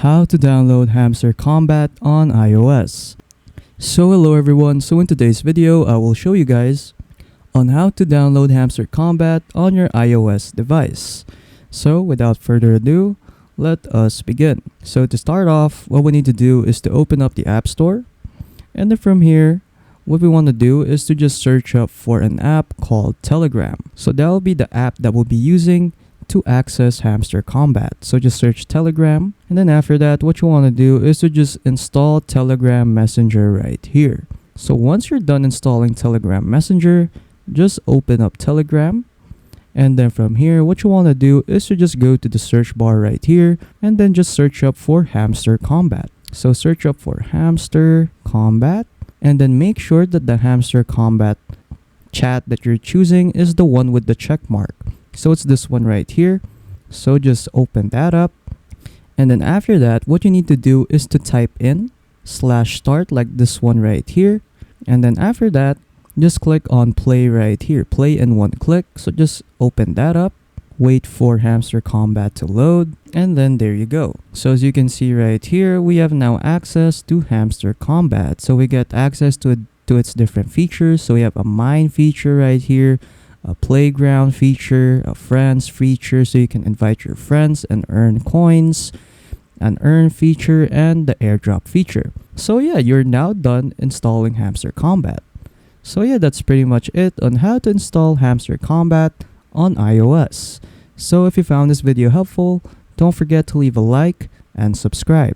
How to download Hamster Kombat on iOS. So hello everyone, so in today's video I will show you guys on how to download Hamster Kombat on your iOS device. So without further ado, let us begin. So to start off, what we need to do is to open up the App Store, and then from here what we want to do is to just search up for an app called Telegram. So that will be the app that we'll be using to access Hamster Kombat. So just search Telegram, and then after that what you want to do is to just install Telegram Messenger right here. So once you're done installing Telegram Messenger, just open up Telegram, and then from here what you want to do is to just go to the search bar right here and then just search up for Hamster Kombat. So search up for Hamster Kombat, and then make sure that the Hamster Kombat chat that you're choosing is the one with the check mark. So it's this one right here. So just open that up, and then after that what you need to do is to type in /start like this one right here, and then after that just click on play right here, play in one click. So just open that up, wait for Hamster Kombat to load, and then there you go. So as you can see right here, we have now access to Hamster Kombat. So we get access to its different features. So we have a mine feature right here, a playground feature, a friends feature, so you can invite your friends and earn coins, an earn feature, and the airdrop feature. So yeah, you're now done installing Hamster Kombat. So yeah, that's pretty much it on how to install Hamster Kombat on iOS. So if you found this video helpful, don't forget to leave a like and subscribe.